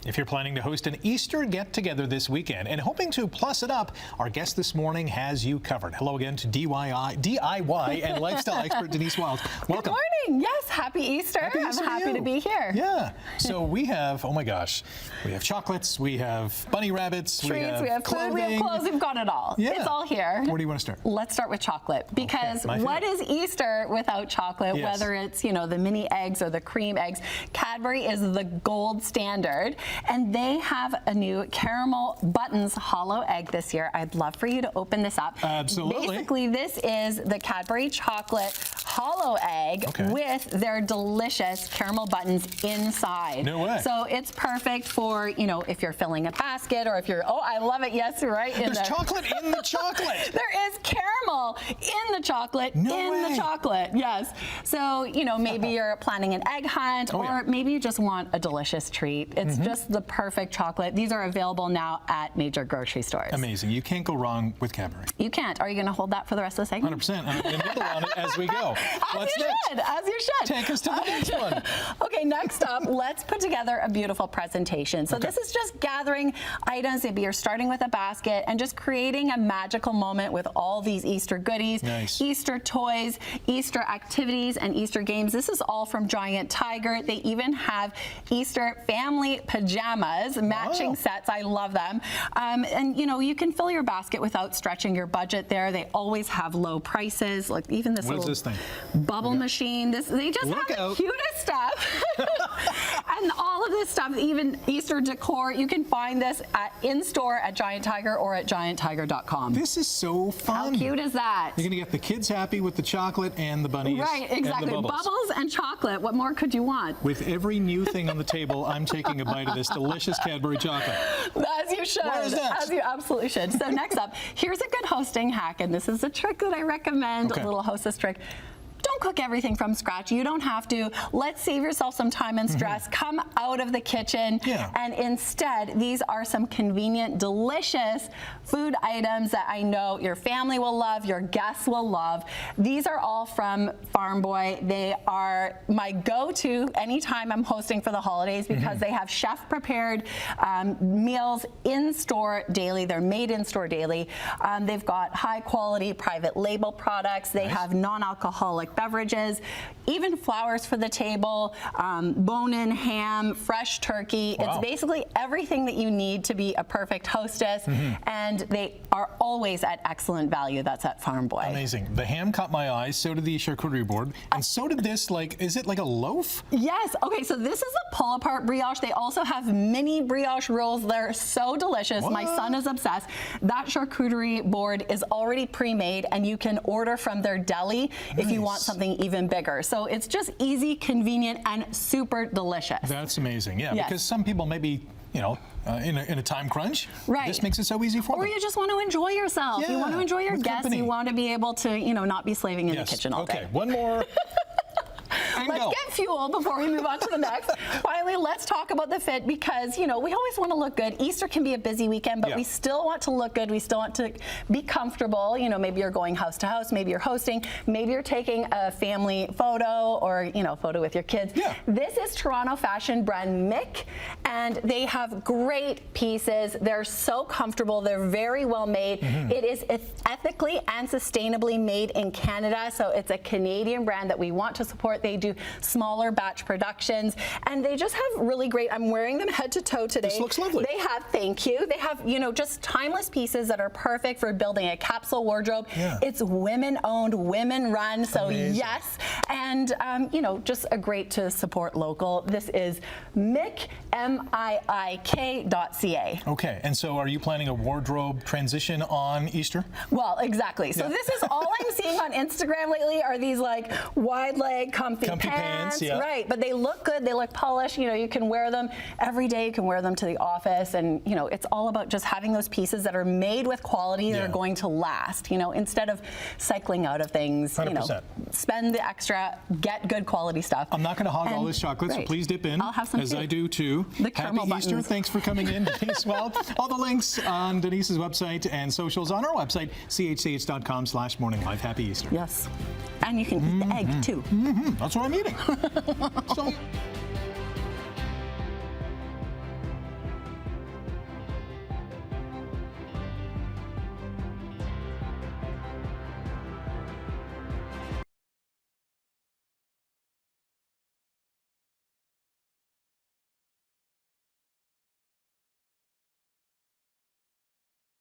If you're planning to host an Easter get-together this weekend and hoping to plus it up, our guest this morning has you covered. Hello again to DIY and lifestyle expert Denise Wild. Welcome. Good morning. Yes, happy Easter. I'm happy to be here. Yeah. So we have, oh my gosh, we have chocolates, we have bunny rabbits, treats, we have food, we have clothes, we've got it all. Yeah. It's all here. Where do you want to start? Let's start with chocolate, because what is Easter without chocolate? Yes. Whether it's, the mini eggs or the cream eggs, Cadbury is the gold standard. And they have a new caramel buttons hollow egg this year. I'd love for you to open this up. Absolutely. Basically, this is the Cadbury chocolate hollow egg with their delicious caramel buttons inside. No way. So it's perfect for, if you're filling a basket, or if you're, oh, I love it, yes, right. There's chocolate in the chocolate. There is caramel in the chocolate, the chocolate, yes. So, maybe you're planning an egg hunt, or maybe you just want a delicious treat. It's just the perfect chocolate. These are available now at major grocery stores. Amazing. You can't go wrong with Cadbury. You can't. Are you going to hold that for the rest of the segment? 100%. I'm going to nibble on it as we go. As you should. Take us to the next one. Okay, next up, let's put together a beautiful presentation. So this is just gathering items. Maybe you're starting with a basket and just creating a magical moment with all these Easter goodies, Easter toys, Easter activities, and Easter games. This is all from Giant Tiger. They even have Easter family pajamas, matching sets. I love them. And you can fill your basket without stretching your budget there. They always have low prices. Like even this little bubble machine. They just have the cutest stuff. And all of this stuff, even Easter decor, you can find this in-store at Giant Tiger or at gianttiger.com. This is so fun. How cute is that? You're going to get the kids happy with the chocolate and the bunnies. Right, exactly. And the bubbles and chocolate. What more could you want? With every new thing on the table, I'm taking a bite of this delicious Cadbury chocolate. As you should. What is that? As you absolutely should. So next up, here's a good hosting hack, and this is a trick that I recommend, a little hostess trick. Don't cook everything from scratch. You don't have to. Let's save yourself some time and stress. Come out of the kitchen. And instead, these are some convenient, delicious food items that I know your family will love, your guests will love. These are all from Farm Boy. They are my go-to anytime I'm hosting for the holidays, because they have chef-prepared meals in-store daily. They're made in-store daily. They've got high-quality private label products. They have non-alcoholic beverages, even flowers for the table, bone-in ham, fresh turkey. It's basically everything that you need to be a perfect hostess, and they are always at excellent value. That's at Farm Boy. Amazing. The ham caught my eye, so did the charcuterie board, and so did this, is it like a loaf? Yes. Okay, so this is a pull-apart brioche. They also have mini brioche rolls. They're so delicious. My son is obsessed. That charcuterie board is already pre-made, and you can order from their deli if you want something even bigger. So it's just easy, convenient, and super delicious. That's amazing. Yeah, because some people maybe, in a time crunch. This makes it so easy for them. Or you just want to enjoy yourself. You want to enjoy your guests. You want to be able to, not be slaving in the kitchen all day. Okay, one more. Let's get fuel before we move on to the next. Finally, let's talk about the fit, because, we always want to look good. Easter can be a busy weekend, but we still want to look good. We still want to be comfortable. Maybe you're going house to house. Maybe you're hosting. Maybe you're taking a family photo, or, photo with your kids. This is Toronto fashion brand Mick, and they have great pieces. They're so comfortable. They're very well made. It is ethically and sustainably made in Canada, so it's a Canadian brand that we want to support. They do smaller batch productions, and they just have really great, I'm wearing them head to toe today. This looks lovely. They have, thank you, they have, just timeless pieces that are perfect for building a capsule wardrobe. It's women owned, women run, so yes, and just a great to support local. This is Mick, MIIK.ca. Okay, and so are you planning a wardrobe transition on Easter? Well, exactly. So this is all I'm seeing on Instagram lately are these wide leg, comfy pants. Right, but they look good. They look polished. You can wear them every day. You can wear them to the office, and it's all about just having those pieces that are made with quality that are going to last. Instead of cycling out of things. 100%. Spend the extra, get good quality stuff. I'm not going to hog all this chocolate, so please dip in. I'll have some as I do too. Happy Easter! Thanks for coming in, Denise Wild. All the links on Denise's website and socials on our website, chch.com/morninglive. Happy Easter! Yes, and you can eat the egg too. That's what I'm eating. So.